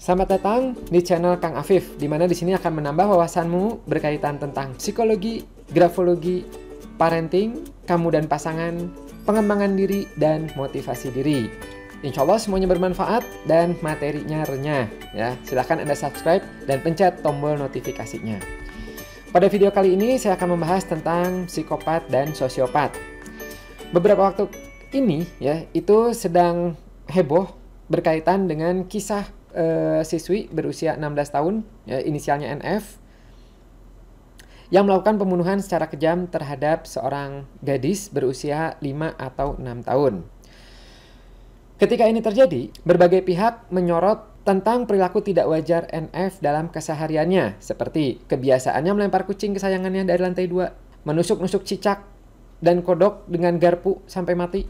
Selamat datang di channel Kang Afif, di mana di sini akan menambah wawasanmu berkaitan tentang psikologi, grafologi, parenting, kamu dan pasangan, pengembangan diri, dan motivasi diri. Insya Allah semuanya bermanfaat dan materinya renyah. Ya, silahkan Anda subscribe dan pencet tombol notifikasinya. Pada video kali ini saya akan membahas tentang psikopat dan sosiopat. Beberapa waktu ini ya itu sedang heboh berkaitan dengan kisah siswi berusia 16 tahun, ya, inisialnya NF, yang melakukan pembunuhan secara kejam terhadap seorang gadis berusia 5 atau 6 tahun. Ketika ini terjadi, berbagai pihak menyorot tentang perilaku tidak wajar NF dalam kesehariannya, seperti kebiasaannya melempar kucing kesayangannya dari lantai 2, menusuk-nusuk cicak dan kodok dengan garpu sampai mati.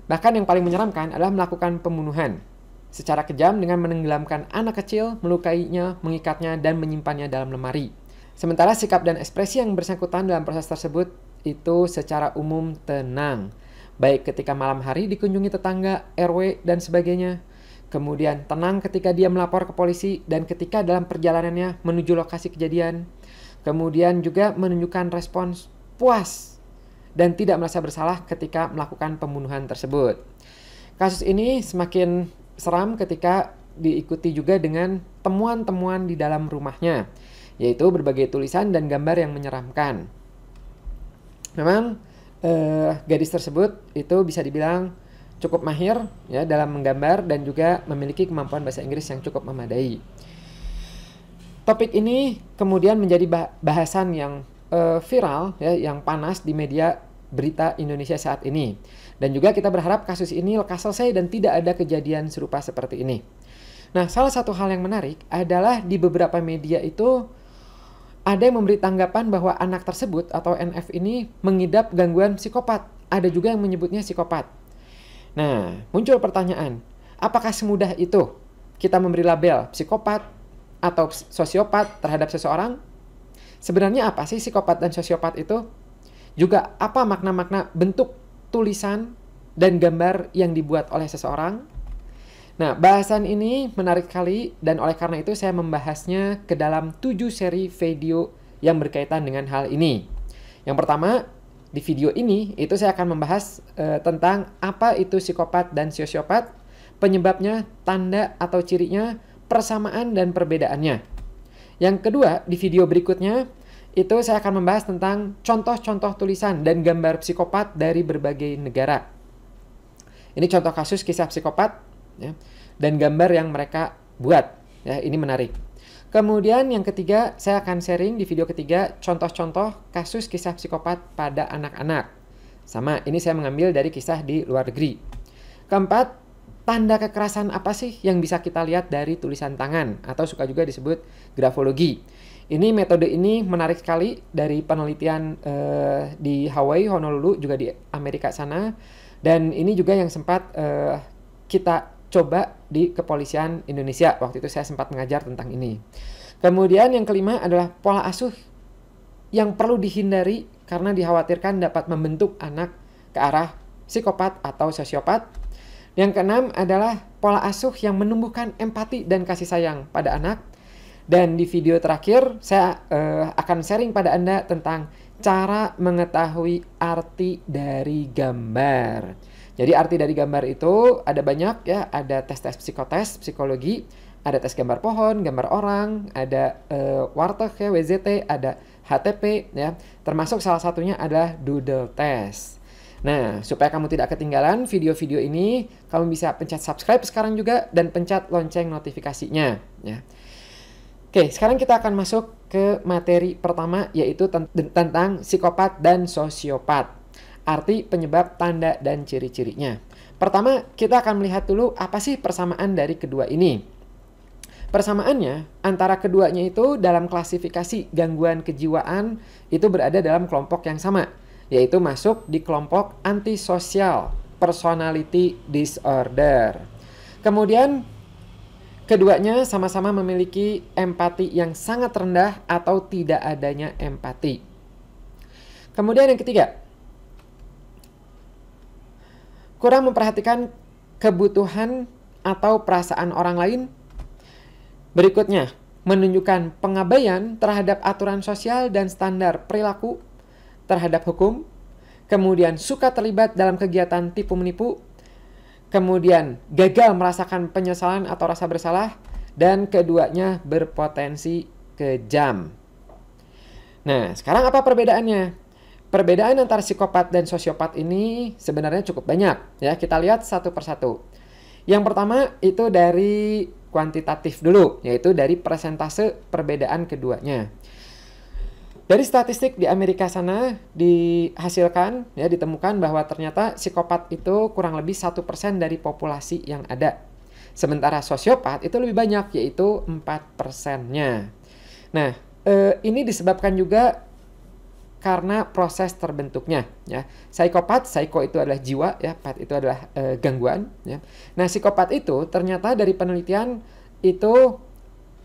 Bahkan yang paling menyeramkan adalah melakukan pembunuhan secara kejam dengan menenggelamkan anak kecil, melukainya, mengikatnya, dan menyimpannya dalam lemari. Sementara sikap dan ekspresi yang bersangkutan dalam proses tersebut itu secara umum tenang, baik ketika malam hari dikunjungi tetangga, RW, dan sebagainya. Kemudian tenang ketika dia melapor ke polisi dan ketika dalam perjalanannya menuju lokasi kejadian. Kemudian juga menunjukkan respons puas dan tidak merasa bersalah ketika melakukan pembunuhan tersebut. Kasus ini semakin seram ketika diikuti juga dengan temuan-temuan di dalam rumahnya, yaitu berbagai tulisan dan gambar yang menyeramkan. Memang gadis tersebut itu bisa dibilang cukup mahir ya dalam menggambar dan juga memiliki kemampuan bahasa Inggris yang cukup memadai. Topik ini kemudian menjadi bahasan yang viral ya, yang panas di media berita Indonesia saat ini. Dan juga kita berharap kasus ini lekas selesai dan tidak ada kejadian serupa seperti ini. Nah, salah satu hal yang menarik adalah di beberapa media itu ada yang memberi tanggapan bahwa anak tersebut atau NF ini mengidap gangguan psikopat. Ada juga yang menyebutnya psikopat. Nah, muncul pertanyaan, apakah semudah itu kita memberi label psikopat atau sosiopat terhadap seseorang? Sebenarnya apa sih psikopat dan sosiopat itu? Juga apa makna-makna bentuk tulisan dan gambar yang dibuat oleh seseorang? Nah, bahasan ini menarik sekali dan oleh karena itu saya membahasnya ke dalam 7 seri video yang berkaitan dengan hal ini. Yang pertama, di video ini itu saya akan membahas tentang apa itu psikopat dan sosiopat, penyebabnya, tanda atau cirinya, persamaan dan perbedaannya. Yang kedua, di video berikutnya itu saya akan membahas tentang contoh-contoh tulisan dan gambar psikopat dari berbagai negara. Ini contoh kasus kisah psikopat ya, dan gambar yang mereka buat. Ya, ini menarik. Kemudian yang ketiga, saya akan sharing di video ketiga contoh-contoh kasus kisah psikopat pada anak-anak. Sama, ini saya mengambil dari kisah di luar negeri. Keempat, tanda kekerasan apa sih yang bisa kita lihat dari tulisan tangan atau suka juga disebut grafologi. Ini metode ini menarik sekali dari penelitian di Hawaii, Honolulu, juga di Amerika sana. Dan ini juga yang sempat kita coba di kepolisian Indonesia. Waktu itu saya sempat mengajar tentang ini. Kemudian yang kelima adalah pola asuh yang perlu dihindari karena dikhawatirkan dapat membentuk anak ke arah psikopat atau sosiopat. Yang keenam adalah pola asuh yang menumbuhkan empati dan kasih sayang pada anak. Dan di video terakhir, saya akan sharing pada Anda tentang cara mengetahui arti dari gambar. Jadi arti dari gambar itu ada banyak ya, ada tes-tes psikotes, psikologi, ada tes gambar pohon, gambar orang, ada warteg ya, WZT, ada HTP ya. Termasuk salah satunya adalah doodle test. Nah, supaya kamu tidak ketinggalan video-video ini, kamu bisa pencet subscribe sekarang juga dan pencet lonceng notifikasinya ya. Oke, sekarang kita akan masuk ke materi pertama, yaitu tentang psikopat dan sosiopat. Arti, penyebab, tanda, dan ciri-cirinya. Pertama, kita akan melihat dulu apa sih persamaan dari kedua ini. Persamaannya antara keduanya itu dalam klasifikasi gangguan kejiwaan itu berada dalam kelompok yang sama, yaitu masuk di kelompok antisocial personality disorder. Kemudian keduanya sama-sama memiliki empati yang sangat rendah atau tidak adanya empati. Kemudian yang ketiga, kurang memperhatikan kebutuhan atau perasaan orang lain. Berikutnya, menunjukkan pengabaian terhadap aturan sosial dan standar perilaku terhadap hukum. Kemudian suka terlibat dalam kegiatan tipu-menipu. Kemudian gagal merasakan penyesalan atau rasa bersalah. Dan keduanya berpotensi kejam. Nah, sekarang apa perbedaannya? Perbedaan antara psikopat dan sosiopat ini sebenarnya cukup banyak. Ya, kita lihat satu persatu. Yang pertama itu dari kuantitatif dulu, yaitu dari persentase perbedaan keduanya. Dari statistik di Amerika sana dihasilkan, ya, ditemukan bahwa ternyata psikopat itu kurang lebih 1% dari populasi yang ada. Sementara sosiopat itu lebih banyak, yaitu 4%-nya. Nah, ini disebabkan juga karena proses terbentuknya, ya. Psikopat, psiko itu adalah jiwa, ya, pat itu adalah gangguan, ya. Nah, psikopat itu ternyata dari penelitian itu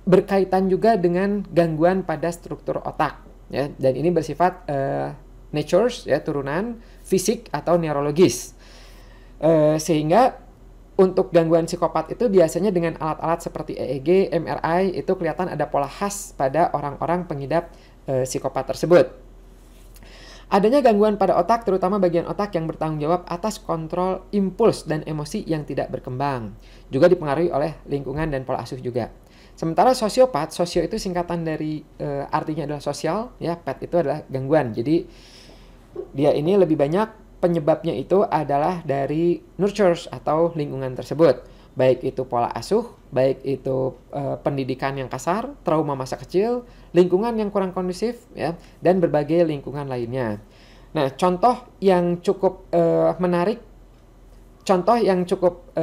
berkaitan juga dengan gangguan pada struktur otak, ya, dan ini bersifat natures, ya, turunan fisik atau neurologis, sehingga untuk gangguan psikopat itu biasanya dengan alat-alat seperti EEG, MRI itu kelihatan ada pola khas pada orang-orang pengidap psikopat tersebut. Adanya gangguan pada otak, terutama bagian otak yang bertanggung jawab atas kontrol impuls dan emosi yang tidak berkembang, juga dipengaruhi oleh lingkungan dan pola asuh juga. Sementara sosiopat, sosio itu singkatan dari artinya adalah sosial, ya, pat itu adalah gangguan. Jadi dia ini lebih banyak penyebabnya itu adalah dari nurtures atau lingkungan tersebut. Baik itu pola asuh, baik itu pendidikan yang kasar, trauma masa kecil, lingkungan yang kurang kondusif, ya, dan berbagai lingkungan lainnya. Nah, contoh yang cukup menarik, contoh yang cukup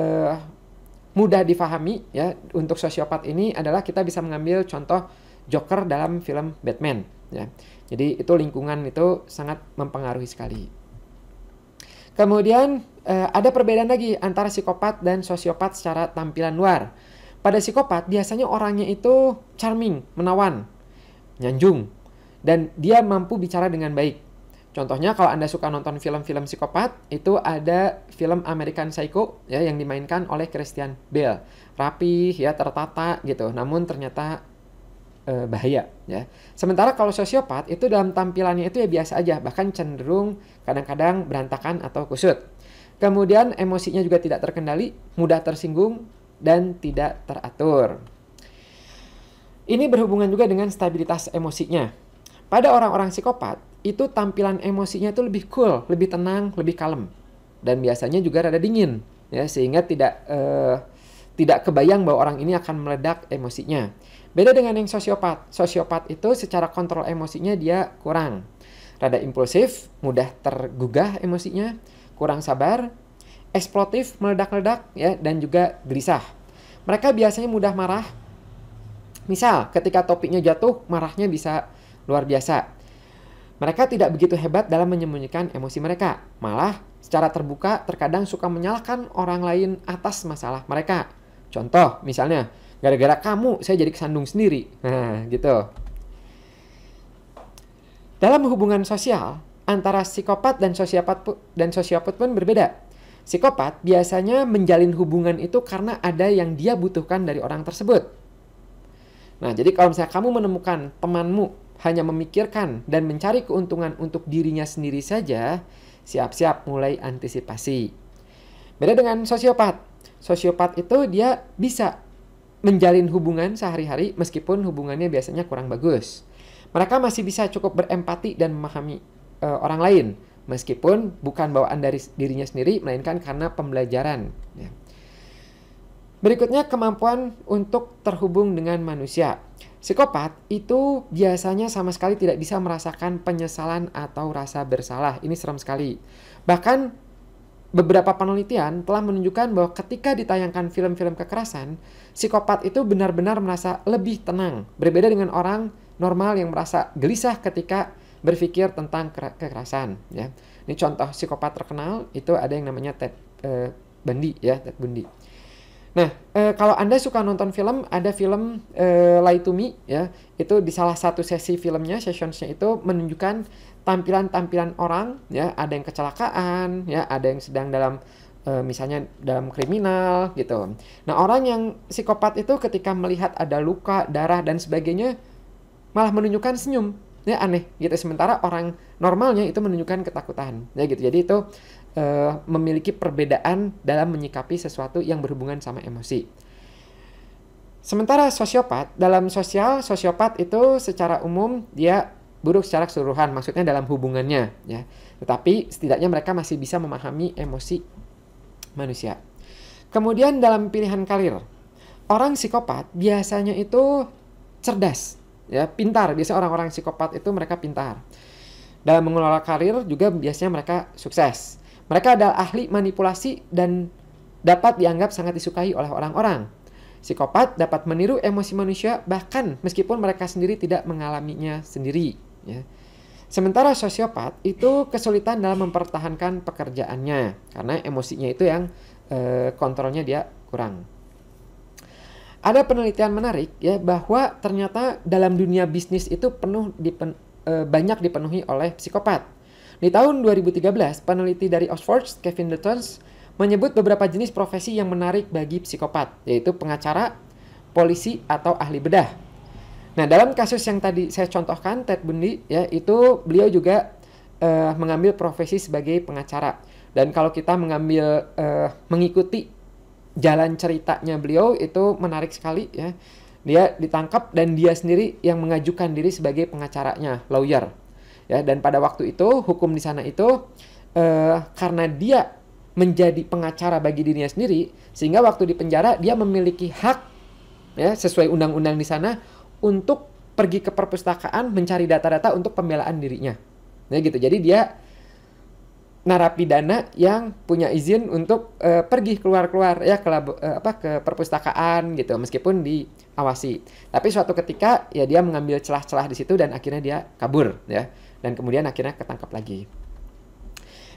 mudah difahami, ya, untuk sosiopat ini adalah kita bisa mengambil contoh Joker dalam film Batman, ya. Jadi itu lingkungan itu sangat mempengaruhi sekali. Kemudian ada perbedaan lagi antara psikopat dan sosiopat secara tampilan luar. Pada psikopat biasanya orangnya itu charming, menawan, nyanjung, dan dia mampu bicara dengan baik. Contohnya kalau Anda suka nonton film-film psikopat, itu ada film American Psycho, ya, yang dimainkan oleh Christian Bale. Rapih, ya, tertata gitu, namun ternyata bahaya, ya. Sementara kalau sosiopat itu dalam tampilannya itu ya biasa aja, bahkan cenderung kadang-kadang berantakan atau kusut. Kemudian emosinya juga tidak terkendali, mudah tersinggung dan tidak teratur. Ini berhubungan juga dengan stabilitas emosinya. Pada orang-orang psikopat itu tampilan emosinya itu lebih cool, lebih tenang, lebih kalem, dan biasanya juga rada dingin, ya, sehingga tidak kebayang bahwa orang ini akan meledak emosinya. Beda dengan yang sosiopat. Sosiopat itu secara kontrol emosinya dia kurang. Rada impulsif, mudah tergugah emosinya, kurang sabar, eksplotif, meledak-ledak, ya, dan juga gelisah. Mereka biasanya mudah marah. Misal, ketika topiknya jatuh, marahnya bisa luar biasa. Mereka tidak begitu hebat dalam menyembunyikan emosi mereka. Malah, secara terbuka terkadang suka menyalahkan orang lain atas masalah mereka. Contoh, misalnya, gara-gara kamu saya jadi kesandung sendiri. Nah, gitu. Dalam hubungan sosial, antara psikopat dan sosiopat pun berbeda. Psikopat biasanya menjalin hubungan itu karena ada yang dia butuhkan dari orang tersebut. Nah, jadi kalau misalnya kamu menemukan temanmu hanya memikirkan dan mencari keuntungan untuk dirinya sendiri saja, siap-siap mulai antisipasi. Beda dengan sosiopat. Sosiopat itu dia bisa menjalin hubungan sehari-hari meskipun hubungannya biasanya kurang bagus. Mereka masih bisa cukup berempati dan memahami orang lain meskipun bukan bawaan dari dirinya sendiri melainkan karena pembelajaran, ya. Berikutnya kemampuan untuk terhubung dengan manusia. Psikopat itu biasanya sama sekali tidak bisa merasakan penyesalan atau rasa bersalah. Ini serem sekali. Bahkan beberapa penelitian telah menunjukkan bahwa ketika ditayangkan film-film kekerasan, psikopat itu benar-benar merasa lebih tenang. Berbeda dengan orang normal yang merasa gelisah ketika berpikir tentang kekerasan, ya. Ini contoh psikopat terkenal itu ada yang namanya Ted Bundy, ya, Ted Bundy. Nah, kalau Anda suka nonton film, ada film Lie to Me, ya. Itu di salah satu sesi filmnya, sessionsnya itu menunjukkan tampilan-tampilan orang, ya. Ada yang kecelakaan, ya, ada yang sedang dalam misalnya dalam kriminal gitu. Nah, orang yang psikopat itu ketika melihat ada luka, darah dan sebagainya malah menunjukkan senyum. Ya aneh gitu. Sementara orang normalnya itu menunjukkan ketakutan. Ya gitu. Jadi itu memiliki perbedaan dalam menyikapi sesuatu yang berhubungan sama emosi. Sementara sosiopat, dalam sosial, sosiopat itu secara umum dia buruk secara keseluruhan, maksudnya dalam hubungannya ya. Tetapi setidaknya mereka masih bisa memahami emosi manusia. Kemudian dalam pilihan karir, orang psikopat biasanya itu cerdas, ya, pintar. Biasanya orang-orang psikopat itu mereka pintar. Dalam mengelola karir juga biasanya mereka sukses. Mereka adalah ahli manipulasi dan dapat dianggap sangat disukai oleh orang-orang. Psikopat dapat meniru emosi manusia bahkan meskipun mereka sendiri tidak mengalaminya sendiri, ya. Sementara sosiopat itu kesulitan dalam mempertahankan pekerjaannya karena emosinya itu yang kontrolnya dia kurang. Ada penelitian menarik ya bahwa ternyata dalam dunia bisnis itu banyak dipenuhi oleh psikopat. Di tahun 2013, peneliti dari Oxford, Kevin Lutyens, menyebut beberapa jenis profesi yang menarik bagi psikopat, yaitu pengacara, polisi, atau ahli bedah. Nah, dalam kasus yang tadi saya contohkan, Ted Bundy, ya, itu beliau juga mengambil profesi sebagai pengacara. Dan kalau kita mengikuti jalan ceritanya beliau, itu menarik sekali, ya. Dia ditangkap dan dia sendiri yang mengajukan diri sebagai pengacaranya, lawyer. Ya, dan pada waktu itu, hukum di sana itu karena dia menjadi pengacara bagi dirinya sendiri, sehingga waktu di penjara dia memiliki hak, ya, sesuai undang-undang di sana, untuk pergi ke perpustakaan mencari data-data untuk pembelaan dirinya. Nah gitu. Jadi dia narapidana yang punya izin untuk pergi keluar-keluar ya ke perpustakaan gitu meskipun diawasi. Tapi suatu ketika ya dia mengambil celah-celah di situ dan akhirnya dia kabur ya. Dan kemudian akhirnya ketangkap lagi.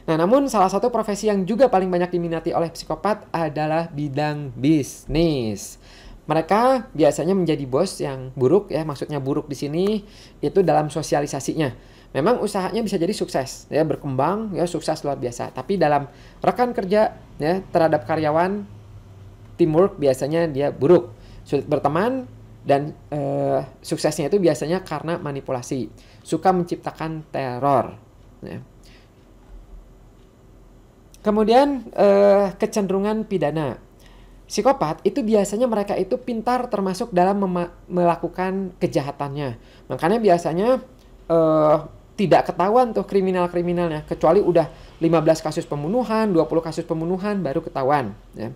Nah, namun salah satu profesi yang juga paling banyak diminati oleh psikopat adalah bidang bisnis. Mereka biasanya menjadi bos yang buruk ya, maksudnya buruk di sini itu dalam sosialisasinya. Memang usahanya bisa jadi sukses ya, berkembang ya, sukses luar biasa. Tapi dalam rekan kerja ya terhadap karyawan, teamwork biasanya dia buruk, sulit berteman dan suksesnya itu biasanya karena manipulasi, suka menciptakan teror. Ya. Kemudian kecenderungan pidana. Psikopat itu biasanya mereka itu pintar termasuk dalam melakukan kejahatannya. Makanya biasanya tidak ketahuan tuh kriminal-kriminalnya. Kecuali udah 15 kasus pembunuhan, 20 kasus pembunuhan baru ketahuan. Ya.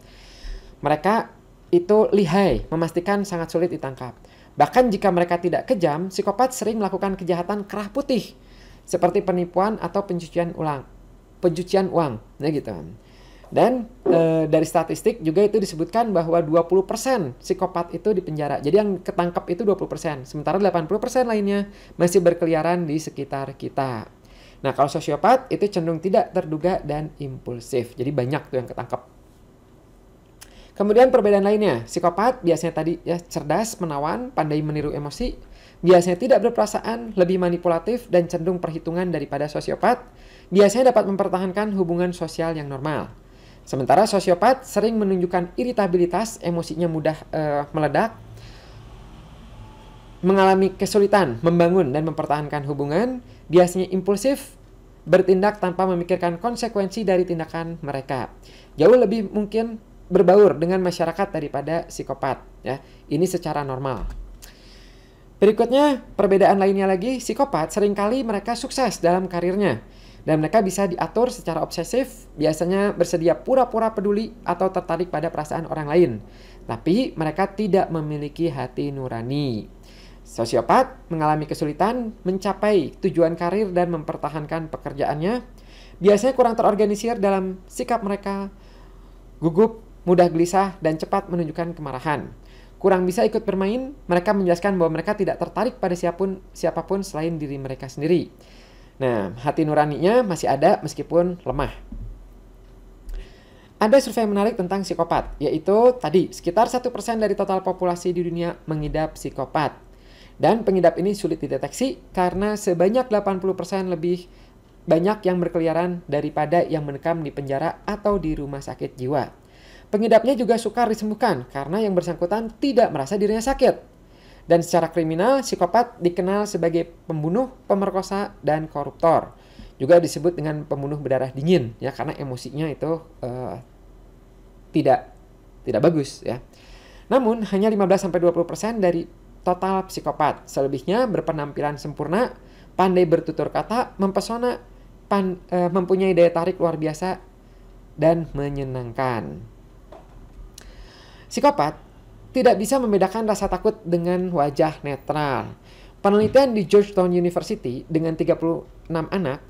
Mereka itu lihai, memastikan sangat sulit ditangkap. Bahkan jika mereka tidak kejam, psikopat sering melakukan kejahatan kerah putih. Seperti penipuan atau pencucian uang. Ya gitu. Dan dari statistik juga itu disebutkan bahwa 20% psikopat itu dipenjara. Jadi yang ketangkap itu 20%. Sementara 80% lainnya masih berkeliaran di sekitar kita. Nah, kalau sosiopat itu cenderung tidak terduga dan impulsif. Jadi banyak tuh yang ketangkap. Kemudian perbedaan lainnya. Psikopat biasanya tadi ya cerdas, menawan, pandai meniru emosi. Biasanya tidak berperasaan, lebih manipulatif, dan cenderung perhitungan daripada sosiopat. Biasanya dapat mempertahankan hubungan sosial yang normal. Sementara sosiopat sering menunjukkan iritabilitas, emosinya mudah meledak, mengalami kesulitan membangun dan mempertahankan hubungan, biasanya impulsif, bertindak tanpa memikirkan konsekuensi dari tindakan mereka. Jauh lebih mungkin berbaur dengan masyarakat daripada psikopat. Ya, ini secara normal. Berikutnya, perbedaan lainnya lagi, psikopat seringkali mereka sukses dalam karirnya. Dan mereka bisa diatur secara obsesif, biasanya bersedia pura-pura peduli atau tertarik pada perasaan orang lain. Tapi mereka tidak memiliki hati nurani. Sosiopat mengalami kesulitan mencapai tujuan karir dan mempertahankan pekerjaannya. Biasanya kurang terorganisir dalam sikap mereka, gugup, mudah gelisah, dan cepat menunjukkan kemarahan. Kurang bisa ikut bermain, mereka menjelaskan bahwa mereka tidak tertarik pada siapapun selain diri mereka sendiri. Nah, hati nuraninya masih ada meskipun lemah. Ada survei menarik tentang psikopat, yaitu tadi sekitar 1% dari total populasi di dunia mengidap psikopat. Dan pengidap ini sulit dideteksi karena sebanyak 80% lebih banyak yang berkeliaran daripada yang mendekam di penjara atau di rumah sakit jiwa. Pengidapnya juga sukar disembuhkan karena yang bersangkutan tidak merasa dirinya sakit. Dan secara kriminal, psikopat dikenal sebagai pembunuh, pemerkosa, dan koruptor. Juga disebut dengan pembunuh berdarah dingin, ya, karena emosinya itu tidak bagus, ya. Namun hanya 15-20% dari total psikopat. Selebihnya berpenampilan sempurna, pandai bertutur kata, mempesona, mempunyai daya tarik luar biasa, dan menyenangkan. Psikopat tidak bisa membedakan rasa takut dengan wajah netral. Penelitian di Georgetown University dengan 36 anak,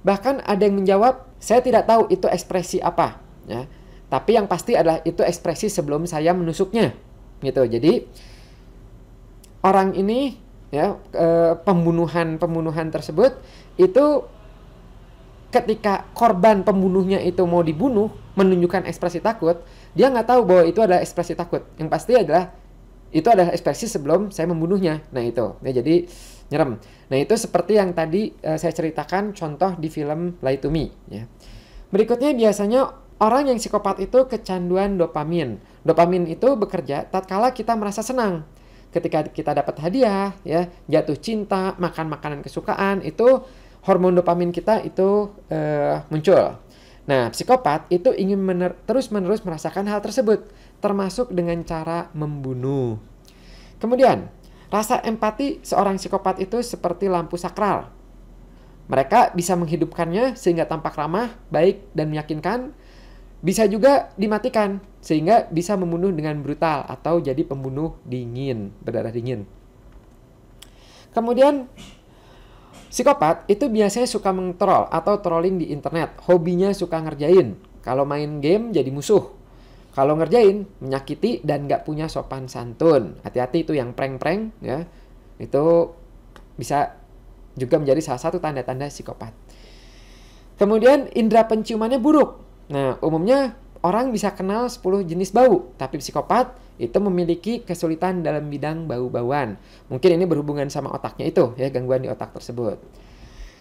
bahkan ada yang menjawab, saya tidak tahu itu ekspresi apa, ya. Tapi yang pasti adalah itu ekspresi sebelum saya menusuknya, gitu. Jadi orang ini, ya, pembunuhan tersebut itu ketika korban pembunuhnya itu mau dibunuh, menunjukkan ekspresi takut, dia nggak tahu bahwa itu adalah ekspresi takut. Yang pasti adalah itu adalah ekspresi sebelum saya membunuhnya. Nah itu, ya, jadi nyerem. Nah itu seperti yang tadi saya ceritakan contoh di film Lie to Me, ya. Berikutnya biasanya orang yang psikopat itu kecanduan dopamin. Dopamin itu bekerja tatkala kita merasa senang. Ketika kita dapat hadiah, ya, jatuh cinta, makan makanan kesukaan, itu hormon dopamin kita itu muncul. Nah, psikopat itu ingin terus-menerus merasakan hal tersebut, termasuk dengan cara membunuh. Kemudian, rasa empati seorang psikopat itu seperti lampu sakral. Mereka bisa menghidupkannya sehingga tampak ramah, baik, dan meyakinkan. Bisa juga dimatikan sehingga bisa membunuh dengan brutal atau jadi pembunuh dingin, berdarah dingin. Kemudian psikopat itu biasanya suka mengtroll atau trolling di internet. Hobinya suka ngerjain. Kalau main game jadi musuh. Kalau ngerjain menyakiti dan nggak punya sopan santun. Hati-hati itu yang prank-prank, ya. Itu bisa juga menjadi salah satu tanda-tanda psikopat. Kemudian indera penciumannya buruk. Nah, umumnya orang bisa kenal 10 jenis bau, tapi psikopat itu memiliki kesulitan dalam bidang bau-bauan. Mungkin ini berhubungan sama otaknya itu, ya, gangguan di otak tersebut.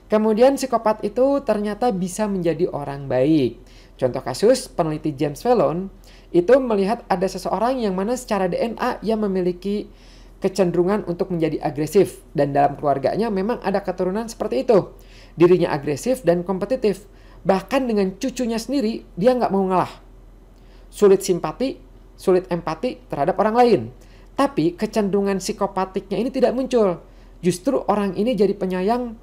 Kemudian psikopat itu ternyata bisa menjadi orang baik. Contoh kasus, peneliti James Fallon itu melihat ada seseorang yang mana secara DNA ia memiliki kecenderungan untuk menjadi agresif. Dan dalam keluarganya memang ada keturunan seperti itu. Dirinya agresif dan kompetitif. Bahkan dengan cucunya sendiri, dia nggak mau ngalah. Sulit simpati, sulit empati terhadap orang lain. Tapi kecenderungan psikopatiknya ini tidak muncul. Justru orang ini jadi penyayang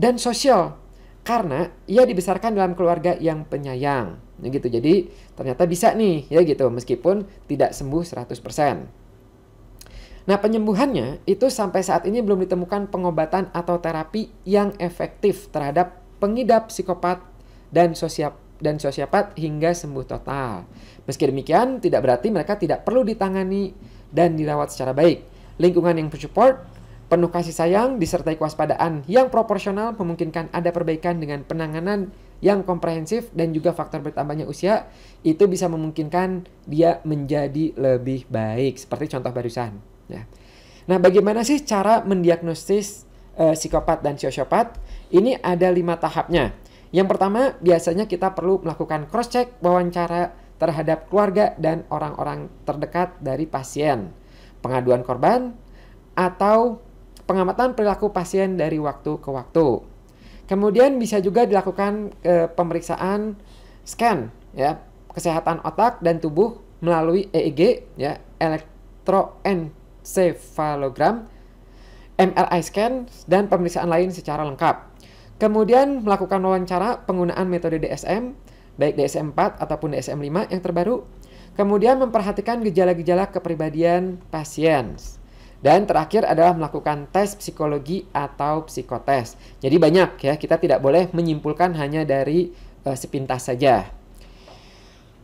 dan sosial. Karena ia dibesarkan dalam keluarga yang penyayang. Gitu. Jadi ternyata bisa nih, ya gitu, meskipun tidak sembuh 100%. Nah, penyembuhannya itu sampai saat ini belum ditemukan pengobatan atau terapi yang efektif terhadap pengidap psikopat dan sosiopat hingga sembuh total. Meski demikian, tidak berarti mereka tidak perlu ditangani dan dirawat secara baik. Lingkungan yang support, penuh kasih sayang, disertai kewaspadaan yang proporsional memungkinkan ada perbaikan dengan penanganan yang komprehensif dan juga faktor bertambahnya usia, itu bisa memungkinkan dia menjadi lebih baik. Seperti contoh barusan. Ya. Nah, bagaimana sih cara mendiagnosis psikopat dan sosiopat? Ini ada 5 tahapnya. Yang pertama, biasanya kita perlu melakukan cross-check wawancara terhadap keluarga dan orang-orang terdekat dari pasien, pengaduan korban, atau pengamatan perilaku pasien dari waktu ke waktu. Kemudian bisa juga dilakukan pemeriksaan scan, ya, kesehatan otak dan tubuh melalui EEG, ya, elektroencephalogram, MRI scan, dan pemeriksaan lain secara lengkap. Kemudian melakukan wawancara penggunaan metode DSM, baik DSM-4 ataupun DSM-5 yang terbaru. Kemudian memperhatikan gejala-gejala kepribadian pasien. Dan terakhir adalah melakukan tes psikologi atau psikotes. Jadi banyak, ya, kita tidak boleh menyimpulkan hanya dari sepintas saja.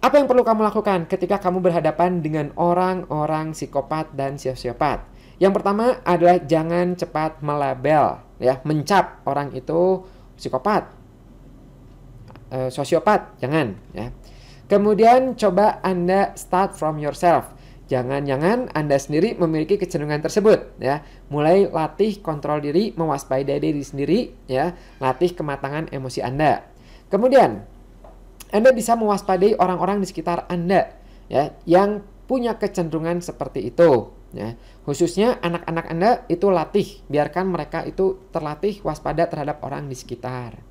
Apa yang perlu kamu lakukan ketika kamu berhadapan dengan orang-orang psikopat dan sosiopat? Yang pertama adalah jangan cepat melabel, ya, mencap orang itu psikopat, sosiopat, jangan, ya. Kemudian coba Anda start from yourself. Jangan-jangan Anda sendiri memiliki kecenderungan tersebut, ya. Mulai latih kontrol diri, mewaspadai diri sendiri, ya. Latih kematangan emosi Anda. Kemudian, Anda bisa mewaspadai orang-orang di sekitar Anda, ya, yang punya kecenderungan seperti itu, ya. Khususnya anak-anak Anda itu latih, biarkan mereka itu terlatih waspada terhadap orang di sekitar.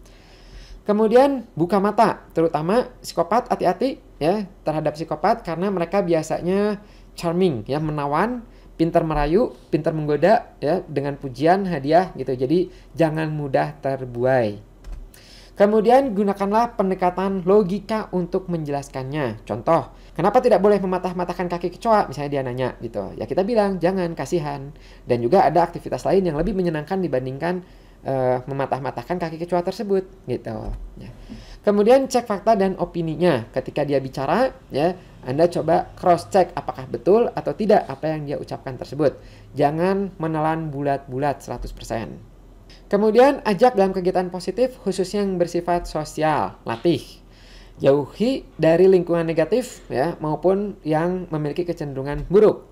Kemudian buka mata, terutama psikopat, hati-hati ya terhadap psikopat karena mereka biasanya charming, ya, menawan, pintar merayu, pintar menggoda, ya, dengan pujian, hadiah gitu. Jadi jangan mudah terbuai. Kemudian gunakanlah pendekatan logika untuk menjelaskannya. Contoh, kenapa tidak boleh mematah-matahkan kaki kecoa? Misalnya dia nanya gitu. Ya kita bilang jangan, kasihan. Dan juga ada aktivitas lain yang lebih menyenangkan dibandingkan mematah-matahkan kaki kecoa tersebut gitu. Ya. Kemudian cek fakta dan opininya. Ketika dia bicara, ya, Anda coba cross check apakah betul atau tidak apa yang dia ucapkan tersebut. Jangan menelan bulat-bulat 100%. Kemudian ajak dalam kegiatan positif khususnya yang bersifat sosial, latih. Jauhi dari lingkungan negatif, ya, maupun yang memiliki kecenderungan buruk.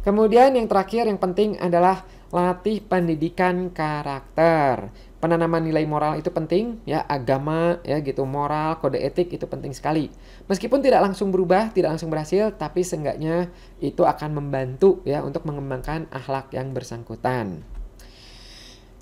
Kemudian yang terakhir yang penting adalah latih pendidikan karakter. Penanaman nilai moral itu penting, ya, agama, ya gitu, moral, kode etik itu penting sekali. Meskipun tidak langsung berubah, tidak langsung berhasil, tapi seenggaknya itu akan membantu, ya, untuk mengembangkan akhlak yang bersangkutan.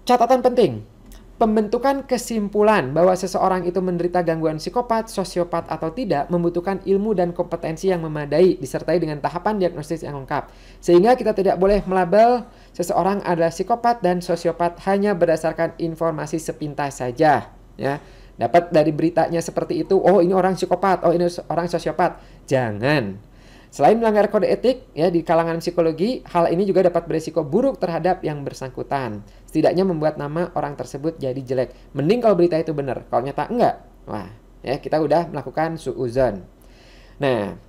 Catatan penting, pembentukan kesimpulan bahwa seseorang itu menderita gangguan psikopat, sosiopat atau tidak membutuhkan ilmu dan kompetensi yang memadai disertai dengan tahapan diagnosis yang lengkap. Sehingga kita tidak boleh melabel seseorang adalah psikopat dan sosiopat hanya berdasarkan informasi sepintas saja, ya. Dapat dari beritanya seperti itu, oh ini orang psikopat, oh ini orang sosiopat. Jangan. Selain melanggar kode etik, ya, di kalangan psikologi, hal ini juga dapat berisiko buruk terhadap yang bersangkutan. Setidaknya membuat nama orang tersebut jadi jelek. Mending kalau berita itu benar, kalau nyata enggak. Wah, ya kita udah melakukan suudzon. Nah,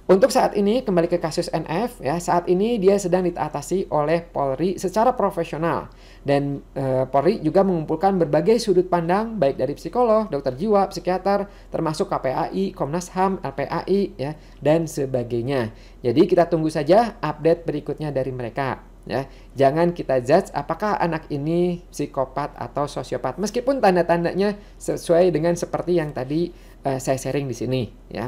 untuk saat ini kembali ke kasus NF, ya, saat ini dia sedang diatasi oleh Polri secara profesional dan Polri juga mengumpulkan berbagai sudut pandang baik dari psikolog, dokter jiwa, psikiater, termasuk KPAI, Komnas HAM, LPAI, ya, dan sebagainya. Jadi kita tunggu saja update berikutnya dari mereka, ya. Jangan kita judge apakah anak ini psikopat atau sosiopat meskipun tanda-tandanya sesuai dengan seperti yang tadi saya sharing di sini, ya.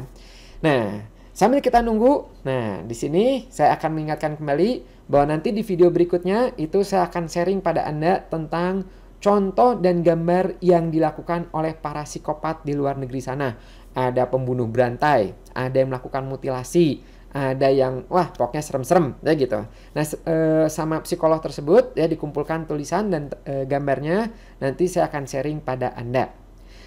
Nah, sambil kita nunggu, nah di sini saya akan mengingatkan kembali bahwa nanti di video berikutnya itu saya akan sharing pada Anda tentang contoh dan gambar yang dilakukan oleh para psikopat di luar negeri sana. Ada pembunuh berantai, ada yang melakukan mutilasi, ada yang wah pokoknya serem-serem, ya gitu. Nah sama psikolog tersebut ya dikumpulkan tulisan dan gambarnya nanti saya akan sharing pada Anda.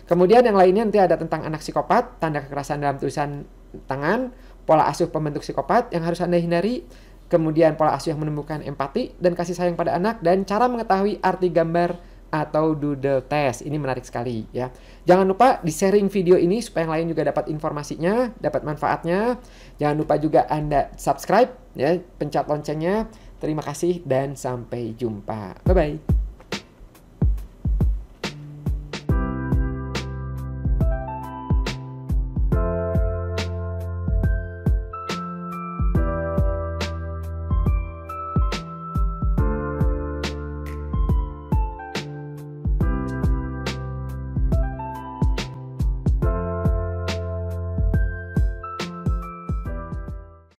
Kemudian yang lainnya nanti ada tentang anak psikopat, tanda kekerasan dalam tulisan tangan, pola asuh pembentuk psikopat yang harus Anda hindari, kemudian pola asuh yang menemukan empati dan kasih sayang pada anak, dan cara mengetahui arti gambar atau doodle test. Ini menarik sekali, ya. Jangan lupa di-sharing video ini supaya yang lain juga dapat informasinya, dapat manfaatnya. Jangan lupa juga Anda subscribe, ya, pencet loncengnya. Terima kasih dan sampai jumpa. Bye-bye.